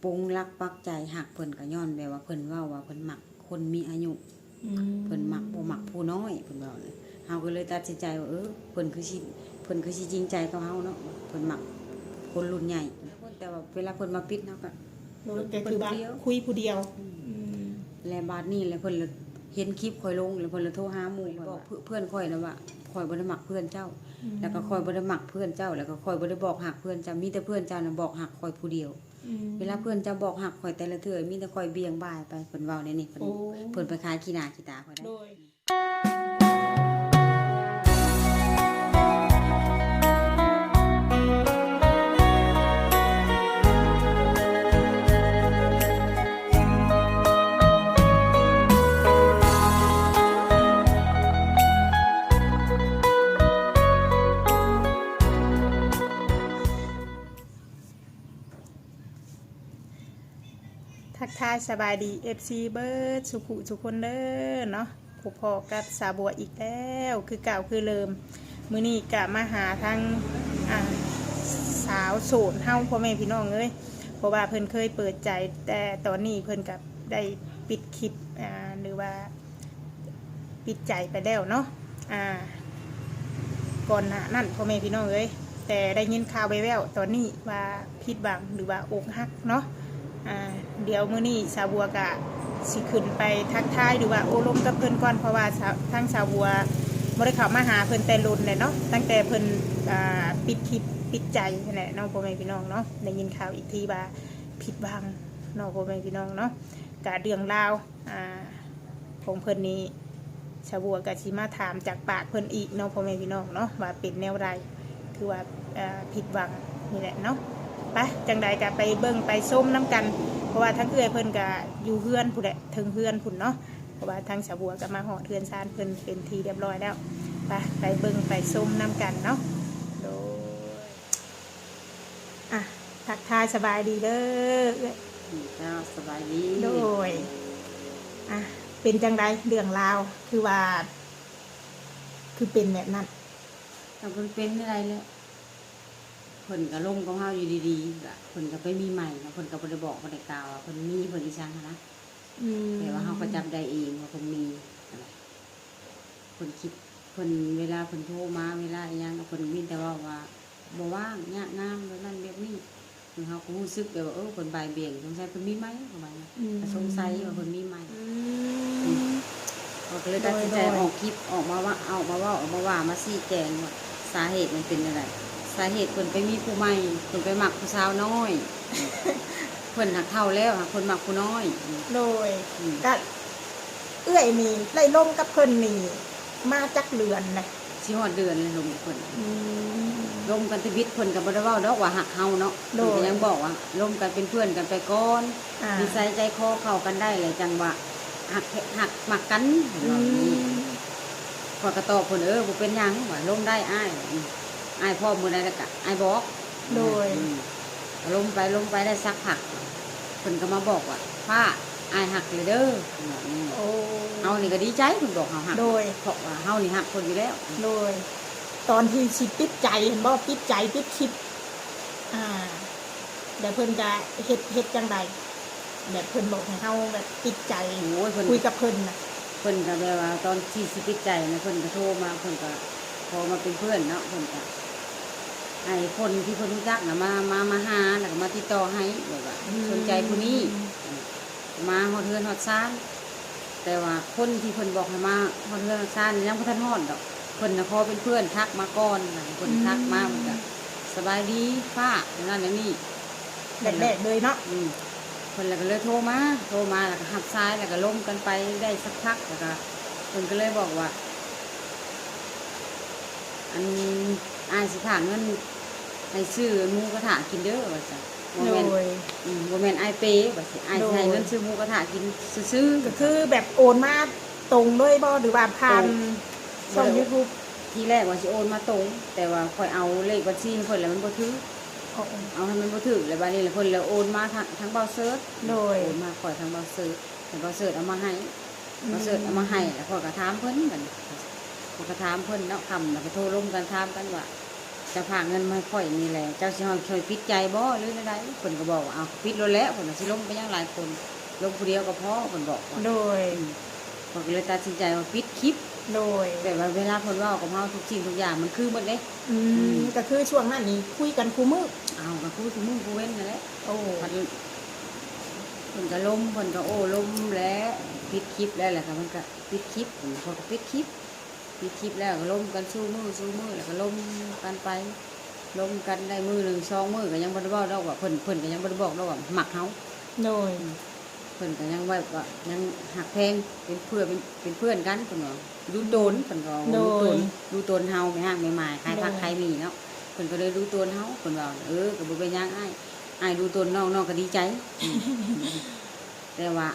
ปรุงรักปักใจหักเพิ่นก็ย้อนแบบว่าเพิ่นเว้าว่าเพิ่นมักคนมีอายุเพิ่นมักบ่มักผู้น้อยเพิ่นเว้าเลยเฮาก็เลยตัดสินใจว่าเพิ่นคือสิจริงใจกับเฮาเนาะเพิ่นมักคนรุ่นใหญ่แต่ว่าเวลาเพิ่นมาปิดเฮาก็แต่คือว่าคุยผู้เดียวและบาดนี้แหละเพิ่นเลยเห็นคลิปข่อยลงแล้วเพิ่นเลยโทรหาหมู่บอกเพื่อนข่อยนะว่าข่อยบ่ได้มักเพื่อนเจ้าแล้วก็ข่อยบ่ได้มักเพื่อนเจ้าแล้วก็ข่อยบ่ได้บอกหักเพื่อนเจ้ามีแต่เพื่อนเจ้าน่ะบอกหักข่อยผู้เดียวเวลาเพื่อนเจ้าบอกหักข่อยแต่ละเทื่อมีแต่ข่อยเบี่ยงบ่ายไปเพิ่นเว้าในนี้เพิ่นไปขายขี้หน้าขี้ตาข่อยได้ทักทายสบายดี FC เบิร์ดสุขุสุคนเด้อเนาะผูพอกับสาบัวอีกแล้วคือเก่าคือเดิมมื้อนี้กะมาหาทางสาวโสดเฮาพ่อแม่พี่น้องเอ้ยเพราะว่าเพิ่นเคยเปิดใจแต่ตอนนี้เพิ่นกับได้ปิดคลิปหรือว่าปิดใจไปแล้วเนาะก่อนหน้านั่นพ่อแม่พี่น้องเอ้ยแต่ได้ยินข่าวแว่วๆตอนนี้ว่าผิดหวังหรือว่าอกหักเนาะเดี๋ยวมื้อนี้สาวบัวกะสิขึ้นไปทักทายหรือว่าโอ้ลมกับเพิ่นก่อนเพราะว่าทั้งสาวบัวบ่ได้เข้ามาหาเพิ่นแต่รุ่นเลยเนาะตั้งแต่เพิ่นปิดคลิปปิดใจนั่นแหละน้องพ่อแม่พี่น้องเนาะได้ยินข่าวอีกทีว่าผิดหวังน้องพ่อแม่พี่น้องเนาะกะเรื่องราวของเพิ่นนี้สาวบัวกะสิมาถามจากปากเพิ่นอีกน้องพ่อแม่พี่น้องเนาะว่าเป็นแนวใดคือว่าผิดหวังนี่แหละเนาะไปจังใดก็ไปเบิ่งไปส้มน้ำกันเพราะว่าทั้งเอื้อยเพิ่นก็อยู่เฮือนพุ่นแหละถึงเฮือนพุ่นเนาะเพราะว่าทั้งสาวบัวก็มาหอดเฮือนซานเพิ่นเป็นทีเรียบร้อยแล้วไปเบิ่งไปส้มน้ำกันเนาะโดยทักทายสบายดีเด้อจ้าสบายดีโดยเป็นจังใดเรื่องราวคือว่าคือเป็นแบบนั้นแต่เพิ่นเป็นอะไรแล้วเพิ่นก็ลงกับเฮาอยู่ดีๆก็เพิ่นก็ไปมีใหม่นะเพิ่นก็บ่ได้บอกบ่ได้กล่าวว่าเพิ่นมีเพิ่นอีจังนะแต่ว่าเฮาก็จับได้เองว่าเพิ่นมีอะไรเพิ่นคิดเพิ่นเวลาเพิ่นโทรมาเวลาอีหยังเพิ่นมีแต่ว่าบ่ว่างยากงามแบบนั้นแบบนี้เฮาก็รู้สึกแบบว่าเพิ่นบ่ายเบี่ยงสงสัยเพิ่นมีไหมประมาณนั้นสงสัยว่าเพิ่นมีไหมก็เลยตัดสินใจออกคลิปออกมาว่ามาชี้แจงว่าสาเหตุมันเป็นอะไรสาเหตุเพิ่นไปมีผู้ใหม่เพิ่นไปมักผู้สาวน้อยเพิ่นหักเท่าแล้วเพิ่นมักผู้น้อยโดยก็เอื้อยนี่ไล่ลงกับเพิ่นนี่มาจักเดือนนะสิฮอดเดือนเลยลงกับเพิ่นลงกันชีวิตเพิ่นก็บ่ได้เว้าดอกว่าหักเฮาเนาะเพิ่นก็ยังบอกว่าลงกันเป็นเพื่อนกันไปก่อนนิสัยใจคอเข้ากันได้เลยจังว่าหักมักกันพอกระตอบเพิ่นบ่เป็นหยังว่าลงได้อ้ายพ่อมื้อใดแล้วก็อ้ายบอกโดยลงไปได้สักพักเพิ่นก็มาบอกว่าป้าอ้ายหักเลยเด้อเฮานี่ก็ดีใจเพิ่นบอกเฮาหักโดยเพราะว่าเฮานี่หักเพิ่นอยู่แล้วโดยตอนที่สิปิดใจเห็นบ่ปิดใจปิดคลิปแต่เพิ่นจะเฮ็ดจังไดแบบเพิ่นบอกให้เฮาแบบปิดใจคุยกับเพิ่นน่ะเพิ่นก็แบบว่าตอนที่สิปิดใจนะเพิ่นก็โทรมาเพิ่นก็พอมาเป็นเพื่อนเนาะเพิ่นก็ให้คนที่เพิ่นรู้จักน่ะมาหาแล้วก็มาติดต่อให้แบบว่าสนใจผู้นี้มาฮอดเฮือนฮอดซ่านแต่ว่าคนที่เพิ่นบอกให้มาฮอดเฮือนฮอดซ่านยังบ่ทันฮอดดอกเพิ่นน่ะขอเป็นเพื่อนทักมาก่อนเพิ่นทักมาเพิ่นก็สบายดีป้าอย่างนั้นอย่างนี้แรกๆเลยเนาะเพิ่นแล้วก็เลยโทรมาแล้วก็หับซ้ายแล้วก็ล้มกันไปได้สักพักแล้วก็เพิ่นก็เลยบอกว่าอันอ้ายสิฝากเงินให้ซื้อหมูกระทะกินเด้อว่าซั่นบ่แม่นอ้ายเปว่าสิอ้ายสิให้เงินซื้อหมูกระทะกินซื่อๆก็คือแบบโอนมาตรงเลยบ่หรือว่าผ่านช่อง YouTube ทีแรกว่าสิโอนมาตรงแต่ว่าค่อยเอาเลขบัญชีเพิ่นแล้วมันบ่ถึงเอาให้มันบ่ถึงแล้วบัดนี้เพิ่นแล้วโอนมาทั้งเบาเซิร์ชโดยโอนมาค่อยทั้งเบาเซิร์ชแต่เบาเซิร์ชเอามาให้เบาเซิร์ชเอามาให้แล้วค่อยก็ถามเพิ่นกันก็ถามเพิ่นเนาะคำแล้วก็โทรร่วมกันถามกันว่า จะพากเงินมาให้ข่อยนี่แหละเจ้าสิช่วยปิดใจบ่หรือไดเพิ่นก็บอกว่าเอาปิดแล้วแหละเพิ่นสิลงไปยังหลายคนลงผู้เดียวก็พอเพิ่นบอกว่า โดย เพิ่นก็เลยตัดสินใจว่าปิดคลิป โดย แต่ว่าเวลาเพิ่นเว้ากับเฮาทุกสิ่งทุกอย่างมันคือหมดเด้ ก็คือช่วงนั้นนี่คุยกันคู่มือ เอาก็คือมึงกูเว้นนั่นแหละ โอ้ เพิ่นก็ล้มเพิ่นก็โอ้ล้มแล้วปิดคลิปแล้วแหละค่ะมันก็ปิดคลิปเพิ่นก็ปิดคลิปแล้วก็ล้มกันสู้มือแล้วก็ล้มกันไปล้มกันได้มือหนึ่งสองมือก็ยังบ่ได้บอกดอกว่าเพิ่นก็ยังบ่ได้บอกดอกว่ามักเฮา โดย เพิ่นก็ยังว่ายังหักแพงเป็นเพื่อนเป็นเพื่อนกันเพิ่นว่าดูโดนเพิ่นก็ว่าดูโดนเฮาไม่ห่างไม่หมายใครพักใครมีเนาะเพิ่นก็เลยดูโดนเฮาเพิ่นว่าก็บ่เป็นหยังอ้ายดูโดนน้องก็ดีใจแต่ว่า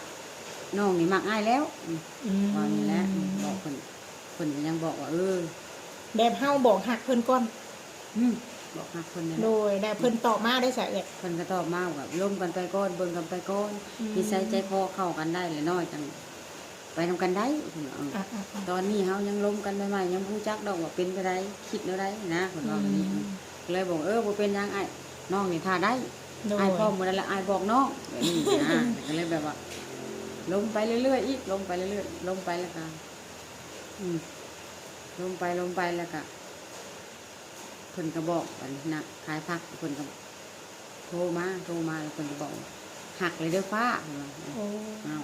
น้องนี่มักอ้ายแล้วว่านี่แหละบอกเพิ่นก็ยังบอกว่าแบบเฮาบอกหักเพิ่นก่อน บอกหักเพิ่นนั่น โดยได้เพิ่นตอบมาได้ซะเอ้ย เพิ่นก็ตอบมาว่าล้มกันไปก่อนเบิ่งกันไปก่อนนิสัยใจคอเข้ากันได้แล้วน้อยจังไปนำกันได้เพิ่นว่าตอนนี้เฮายังล้มกันใหม่ๆยังบ่รู้จักดอกว่าเป็นไปได้คิดแนวใดนะเพิ่นว่าแบบนี้เลยบอกบ่เป็นหยังอ้ายน้องนี่ท่าได้อ้ายพร้อมหมดแล้วอ้ายบอกน้องแบบนี้นะก็เลยแบบว่าล้มไปเรื่อยๆอีกล้มไปเรื่อยๆล้มไปแล้วก็ล้มไปแล้วก็เพิ่นก็บอกว่านะขายผักเพิ่นก็โทรมาแล้วเพิ่นก็บอกหักเลยเด้อฟ้าเพิ่นว่าอ้าว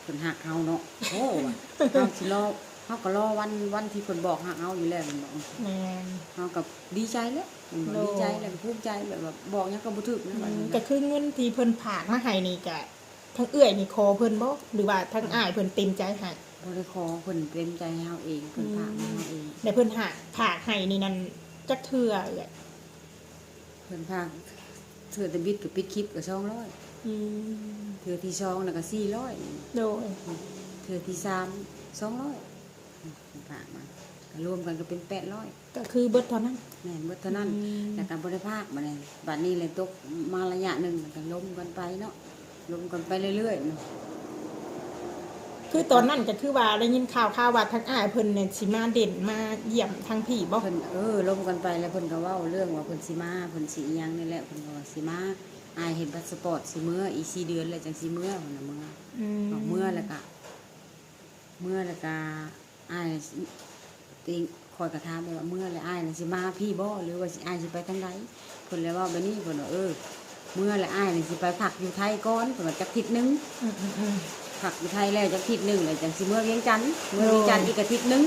เพิ่นหักเฮาเนาะโอ้ว่ะเฮาสิรอเฮาก็รอวันที่เพิ่นบอกหักเฮาอยู่แล้วเพิ่นบอก แม่น เฮาก็ดีใจแล้วดีใจแล้วภูมิใจแบบว่าบอกหยังก็บ่ถูกนะบัดนี้ ก็คือเงินที่เพิ่นฝากมาให้นี่ก็ทั้งเอื้อยนี่ขอเพิ่นบ่หรือว่าทั้งอ้ายเพิ่นเต็มใจให้ บ่ได้ขอเพิ่นเต็มใจให้เฮาเองเพิ่นฝากให้เฮาเอง แต่เพิ่นฝากให้นี่นั่นจักเทื่อเอ้ย เพิ่นฝากเทื่อแต่บิดกับปิดคลิปก็200เทื่อที่2แล้วก็400 โดย เทื่อที่3 200ฝากมารวมกันก็เป็น800 ก็คือเบิดเท่านั้น แม่นเบิดเท่านั้นแล้วก็บ่ได้พากมาเลยบัดนี้เลยตกมาระยะหนึงแล้วก็ล้มกันไปเนาะล้มกันไปเรื่อยๆเนาะ คือตอนนั้นก็คือว่าได้ยินข่าวว่าทั้งอ้ายเพิ่นเนี่ยสิมาเด่นมาเยี่ยมทางพี่บ่ เพิ่นล้มกันไปแล้วเพิ่นก็เว้าเรื่องว่าเพิ่นสิมาเพิ่นสิอีหยังนี่แหละเพิ่นก็ว่าสิมาอายเห็นพาสปอร์ตสิมื้ออีก4เดือนแล้วจังสิมื้อเพิ่นน่ะมื้อออกมื้อแล้วก็อายติคอยกระถามไปว่ามื้อแล้วอายน่ะสิมาพี่บ่หรือว่าสิอายสิไปทางใดเพิ่นเลยเว้าแบบนี้เพิ่นว่ามื้อแล้วอายนี่สิไปพักอยู่ไทยก่อนเพิ่นว่าจักอาทิตย์นึงพักอยู่ไทยแล้วจักอาทิตย์นึงแล้วจังสิมื้อเวียงจันทน์มื้อเวียงจันทน์อีกอาทิตย์นึง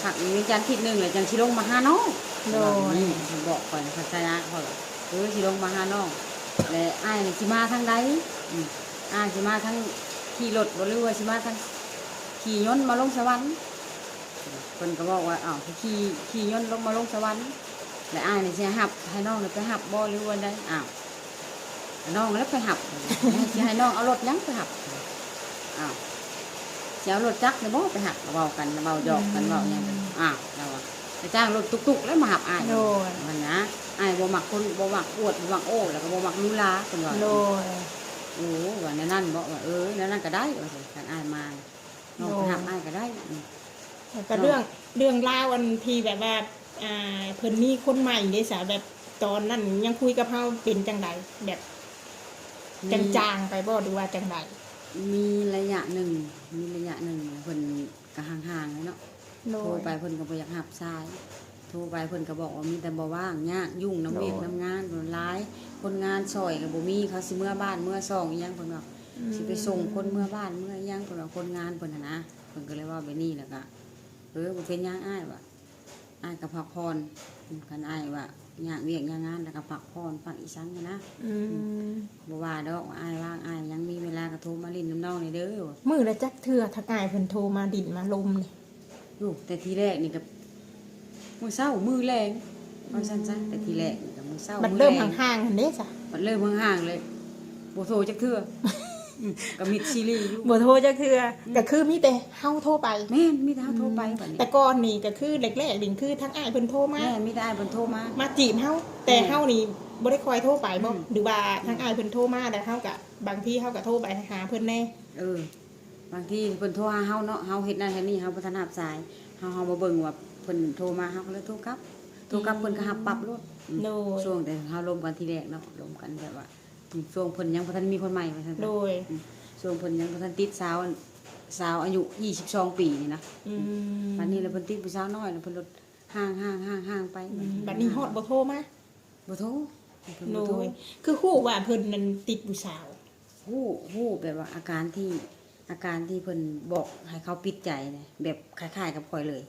พักอยู่เวียงจันทน์อาทิตย์นึงแล้วจังสิลงมาหาน้องเพิ่นบอกก่อนภาษาเขาสิลงมาหาน้องแล้วอายนี่สิมาทางใดอายสิมาทางขี่รถบ่หรือว่าสิมาทางขี่ยนต์มาลงสวรรค์เพิ่นก็บอกว่าอ้าวขี่ยนต์ลงมาลงสวรรค์แล้วอายนี่สิหับให้น้องนี่ไปหับบ่หรือว่าใดอ้าวน้องแล้วไปหับสิให้น้องเอารถยังไปหับอ้าวสิเอารถจักรนี่บ่ไปหับเว้ากันเว้าหยอกกันเว้าหยังกันอ้าวแล้วว่าไปจ้างรถตุกๆแล้วมาหับอายมันนะอายบ่มักคนบ่มักอวดบ่มักโอ้แล้วก็บ่มักลุลาเพิ่นว่า โดย โอ้ว่าในนั้นบอกว่าในนั้นก็ได้ว่าคันอ้ายมาน้องไปหับอ้ายก็ได้ แล้วก็เรื่องราวอันที่แบบว่าเพิ่นมีคนใหม่เด้ซะแบบตอนนั้นยังคุยกับเฮาเป็นจังไดแบบจางๆไปบ่หรือว่าจังได มีระยะหนึ่งเพิ่นก็ห่างๆเลยเนาะโทรไปเพิ่นก็บ่อยากหับสายโทรไปเพิ่นก็บอกว่ามีแต่บ่ว่างยากยุ่งน้ำเวียกน้ำงานเพิ่นหลายคนงานซอยก็บ่มีเขาสิเมื่อบ้านเมื่อซ่องอีหยังเพิ่นว่าสิไปส่งคนเมื่อบ้านเมื่ออีหยังเพิ่นว่าคนงานเพิ่นน่ะนะเพิ่นก็เลยว่าแบบนี้แล้วก็บ่เป็นหยังอ้ายว่าอ้ายก็พักผ่อนคันอ้ายว่ายากเวียกยากงานแล้วก็พักผ่อนพักอีสังกันนะบ่ว่าดอกว่าอ้ายว่างอ้ายยังมีเวลาก็โทรมาลิ้นน้ำน้องนี่เด้อ มื้อละจักเทื่อทักอ้ายเพิ่นโทรมาดินมาลมนี่ อยู่แต่ทีแรกนี่ก็มื้อเช้ามื้อแรงว่าซั่นซะแต่ทีแรกนี่ก็มื้อเช้า บัด มื้อ เริ่ม แรง ห่างๆหั่นเด้จ้ะ บัดเริ่มห่างๆเลยบ่โทรจักเทื่อก็มิดซีรีส์อยู่ บ่โทรจักเทื่อก็คือมีแต่เฮาโทรไป แม่นมีแต่เฮาโทรไปบัดนี้ แต่ก่อนนี่ก็คือแรกๆนี่คือทั้งอ้ายเพิ่นโทรมา แม่มีแต่อ้ายเพิ่นโทรมา มาจีบเฮาแต่เฮานี่บ่ได้คอยโทรไปบ่หรือว่าทั้งอ้ายเพิ่นโทรมาแต่เฮาก็บางทีเฮาก็โทรไปหาเพิ่นแน่ บางทีเพิ่นโทรหาเฮาเนาะเฮาเฮ็ดนั่นเฮ็ดนี่เฮาบ่ทันรับสายเฮาบ่เบิ่งว่าเพิ่นโทรมาเฮาก็เลยโทรกลับโท ตัวกับเพิ่นก็หับปรับรถ โดย ช่วงแต่เฮาลมกันทีแรกเนาะลมกันแบบว่าช่วงเพิ่นยังบ่ทันมีคนใหม่ว่าซั่น โดย ช่วงเพิ่นยังบ่ทันติดสาวอายุ22ปีนี่นะบัดนี้แล้วเพิ่นติดผู้สาวน้อยแล้วเพิ่นลดห่างไป บัดนี้ฮอดบ่โทรมา บ่โทรเพิ่น โด บ่โทร ยคือฮู้ว่าเพิ่นนั้นติดผู้สาว ฮู้แบบว่าอาการที่เพิ่นบอกให้เขาปิดใจนะแบบคล้ายๆกับข่อยเลย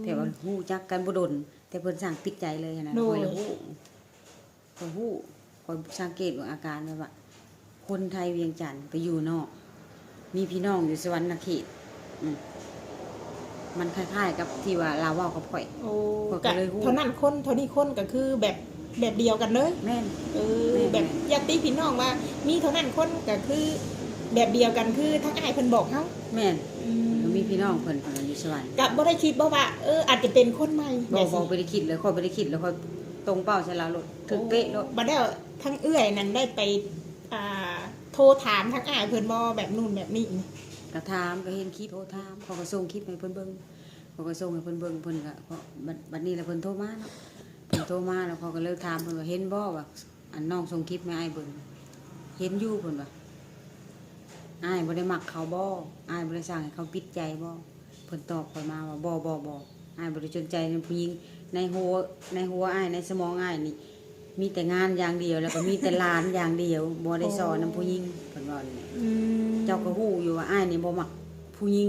แต่ว่าฮู้จักกันบ่ดนแต่เพิ่นสั่งปิดใจเลยนะข่อยฮู้ข่อยสังเกตว่าอาการแบบว่า คนไทยเวียงจันทน์ไปอยู่นอก มีพี่น้องอยู่สวรรณเขตมันคล้ายๆกับที่ว่าลาวเว้ากับข่อย โอ้ ก็ ก็ เลยฮู้ เท่านั้นคนเท่านี้คนก็คือแบบเดียวกันเลย แม่น แบบญาติพี่น้องว่ามีเท่านั้นคนก็คือแบบเดียวกันคือทั้งอ้ายเพิ่นบอกเฮา แม่นแล้วมีพี่น้องเพิ่นอยู่สวรรค์ ก็บ่ได้คิดบ่ว่าอาจจะเป็นคนใหม่ บ่บ่ได้คิดเลยข่อยบ่ได้คิดแล้วข่อยตรงเป้าใช่ลาวรถถึงเป๊ะรถ บ่ได้ทั้งเอื้อยนั้นได้ไปโทรถามทั้งอ้ายเพิ่นบ่แบบนู่นแบบนี้ ก็ถามก็เห็นคลิปโทรถามเขาก็ส่งคลิปให้เพิ่นเบิ่งเขาก็ส่งให้เพิ่นเบิ่งเพิ่นก็บัดนี้แล้วเพิ่นโทรมาเนาะเพิ่นโทรมาแล้วเขาก็เลยถามเพิ่นว่าเห็นบ่ว่าอันน้องส่งคลิปมาให้เบิ่งเห็นอยู่เพิ่นว่าอ้ายบ่ได้มักเขาบ่อ้ายบ่ได้สั่งให้เขาปิดใจบ่เพิ่นตอบข่อยมาว่าบ่อ้ายบ่ได้สนใจในผู้หญิงในหัวอ้ายในสมองอ้ายนี่มีแต่งานอย่างเดียวแล้วก็มีแต่หลานอย่างเดียวบ่ได้สอนนำผู้หญิงเพิ่นว่านี่ เจ้าก็ฮู้อยู่ว่าอ้ายนี่บ่มักผู้หญิง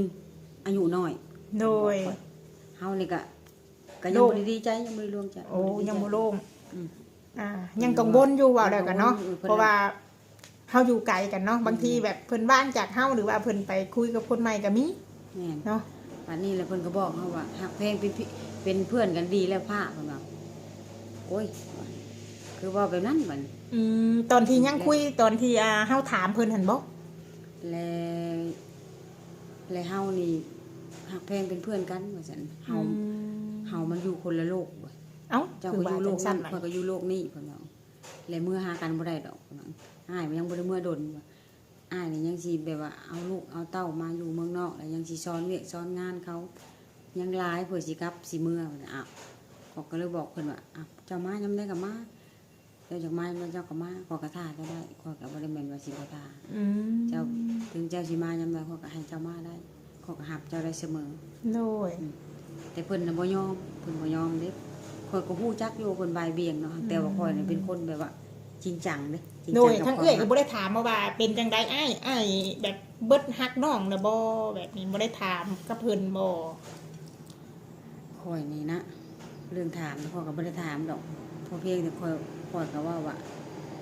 อายุน้อย โดย เฮานี่ก็ยังบ่ได้ดีใจยังบ่ได้รวมใจ โอ้ยังบ่โล่ง อืม ยังกังวลอยู่ว่าแล้วกันเนาะ เพิ่น เพราะว่าเฮาอยู่ไกลกันเนาะบางทีแบบเพิ่นว่างจากเฮาหรือว่าเพิ่นไปคุยกับคนใหม่ก็มี แม่น เนาะ ป่านนี้แล้วเพิ่นก็บอกเฮาว่าฮักแพงเป็นเพื่อนกันดีแล้วพระเพิ่นว่าโอ้ยคือว่าแบบนั้นบัด ตอนที่ยังคุยตอนที่เฮาถามเพิ่นหั่นบ่ และเฮานี่ฮักแพงเป็นเพื่อนกันว่าซั่นเฮามันอยู่คนละโลกว่ะ เอ้า เจ้า คื ก็ อ อ ว่า ยู่โล จั ก งซั่ นั้น น น่ะ ข้อยก็อยู่โลกนี้เพิ่นว่าและเมื่อหากันบ่ได้ดอกเพิ่นว่าอ้ายมันยังบ่ได้เมื่อดนว่าอ้ายนี่ยังสิแบบว่าเอาลูกเอาเต้ามาอยู่เมืองนอกแล้วยังสิสอนเวียกสอนงานเขายังหลายเพื่อสิกลับสิเมื่อเพิ่นอ้าวเขาก็เลยบอกเพิ่นว่าอ้าวเจ้ามายามใดก็มาเจ้าจากมาแล้วเจ้าก็มาขอกระทาก็ได้ขอยก็บ่ได้แม่นว่าสิบ่ทาเจ้าถึงเจ้าสิมายามใดขอยก็ให้เจ้ามาได้ขอยก็รับเจ้าได้เสมอ โดย แต่เพิ่นน่ะบ่ยอมเพิ่นบ่ยอมเด้ข่อยก็ฮู้จักอยู่เพิ่นบ่ายเบี่ยงเนาะแต่ว่าข่อยนี่เป็นคนแบบว่าจริงจังเด้จริง โด จั ย กับ ทั้ง ควา เอื้อย ม ก็บ่ได้ถามมาว่าเป็นจังไดอ้ายแบบเบิดฮักน้องน่ะบ่แบบนี้บ่ได้ถามกับเพิ่นบ่ ข่อยนี่นะเรื่องถามข่อยก็บ่ได้ถามดอกเพราะเพียงแต่ข่อยก็ว่า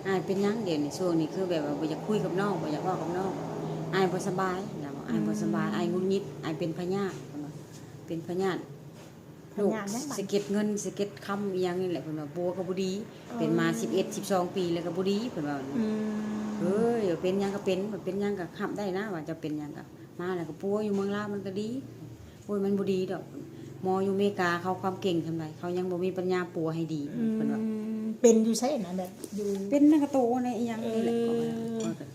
อ้ายเป็นหยังเดี๋ยวนี้ช่วงนี้คือแบบว่าบ่อยากคุยกับน้องบ่อยากเว้ากับน้องอ้ายบ่สบายแล้วอ้ายบ่สบายอ้ายหงุดหงิดอ้ายเป็นพยาธิเพิ่นว่าเป็นพยาธิ พยานยังบัด สะเก็ดเงินสะเก็ดคำอีหยังนี่แหละเพิ่นว่าบัวก็บ่ดีเป็นมา11 12ปีแล้วก็บ่ดีเพิ่นว่าเฮ้ยเป็นหยังก็เป็นเป็นหยังก็ขับได้นะว่าจะเป็นหยังก็มาแล้วก็ปัวอยู่เมืองลาวมันก็ดีโอ้ยมันบ่ดีดอกหมออยู่อเมริกาเขาความเก่งทำไรเขายังบ่มีปัญญาปัวให้ดีเพิ่นว่า เป็นอยู่ใช่นะแบบอยู่ เป็นนักโตในอีหยังนี่แหละเขาก็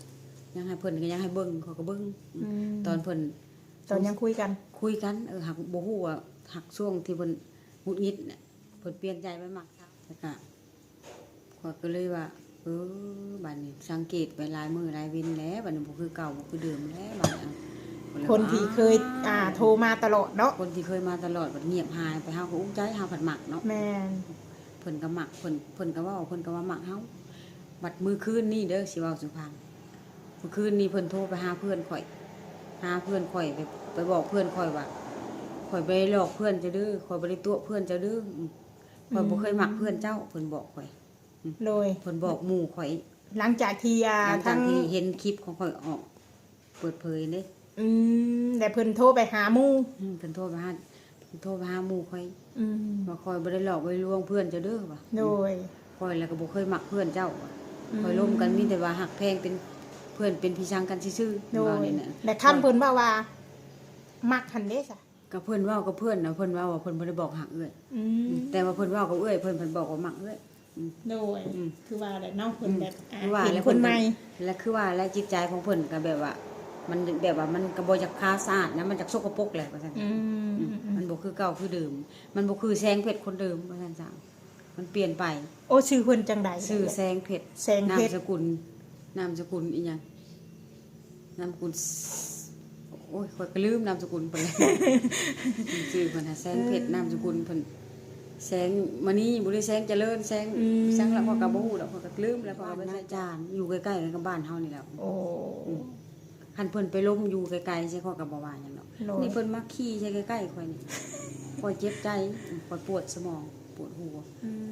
ยังให้เพิ่นก็ยังให้เบิ่งเขาก็เบิ่งตอนเพิ่น ตอนยังคุยกัน คุยกันหักบ่ฮู้ว่าหักช่วงที่เพิ่นหงุดหงิดเนี่ยเพิ่นเปลี่ยนใจไปมักครับแล้วก็ข้อยก็เลยว่าบัดนี้สังเกตไปหลายมื้อหลายเว้นแล้วบัดนี้บ่คือเก่าบ่คือเดิมแล้วบัดนี้ก็เลยว่า คนที่เคยโทรมาตลอดเนาะ คนที่เคยมาตลอดบัดเงียบหายไปเฮาก็อุ้มใจเฮาผัดหมักเนาะ แม่น เพิ่นก็มักเพิ่นก็เว้าเพิ่นก็ว่ามักเฮาบัดมื้อคืนนี้เด้อสิเว้าสุพังมื้อคืนนี้เพิ่นโทรไปหาเพื่อนข่อยไปบอกเพื่อนข่อยว่าข่อยบ่ได้หลอกเพื่อนเจ้าเด้อข่อยบ่ได้ตัวเพื่อนเจ้าเด้อข่อยบ่เคยมักเพื่อนเจ้าเพิ่นบอกข่อย โดย เพิ่นบอกหมู่ข่อย หลังจากที่หลังจา ทั้ ก ง ที่เห็นคลิปของข่อยออกเปิดเผยเด้ แต่เพิ่นโทรไปหาหมู่ เพิ่นโทรไปหาหมู่ข่อย อืม ว่าข่อยบ่ได้หลอกบ่ได้ลวงเพื่อนเจ้าเด้อว่ะ โดย ข่อยแล้วก็บ่เคยมักเพื่อนเจ้าว่ะข่อยร่วมกันมีแต่ว่าหักแพงเป็นเพื่อนเป็นพี่ช้างกันซื่อๆ โด ว่าย นี่น่ะ แต่คำเพิ่นว่ามักหันเด้ซะ ก็เพิ่นเว้ากับเพื่อนน่ะเพิ่นเว้าว่าเพิ่นบ่ได้บอกหักเอ้ย แต่ว่าเพิ่นเว้ากับเอ้ยเพิ่นบอกว่ามักเอ้ย โดยคือว่าแหละเนาะเพิ่นแบบ คือว่า เห็น แล้ว คนใหม่ และคือว่าและจิตใจของเพิ่นก็แบบว่า มันแบบว่ามันก็บ่อยากคาสะอาดนะมันจักสกปรกแหละว่าซั่นมันบ่ บ่คือเก่าคือเดิมมันบ่คือแสงเพชรคนเดิมว่าซั่นจ้ะมันเปลี่ยนไป โอ้ชื่อเพิ่นจังใด ชื่อแสงเพชร แสงเพชร นามสกุลอีหยังนามสกุลโอ้ยข้อยก็ลืมนามสกุลเพิ่นแล้ว ชื่อเพิ่นน่ะแสงเพชรนามสกุลเพิ่นแสงมณีบ่ได้แสงเจริญแสงแล้วข้อยก็บ่ฮู้ดอกข้อยก็ลืมแล้วข้อยก็บ่ใส่จานอยู่ใกล้ๆกันกับบ้านเฮานี่แหละ โอ้ คันเพิ่นไปล้มอยู่ไกลๆใช่ข้อยก็บ่ว่าหยังดอก โน่ นี่เพิ่นมาขี่ใช่ใกล้ๆข้อยนี่ข้อยเจ็บใจข้อยปวดสมองปวดหัว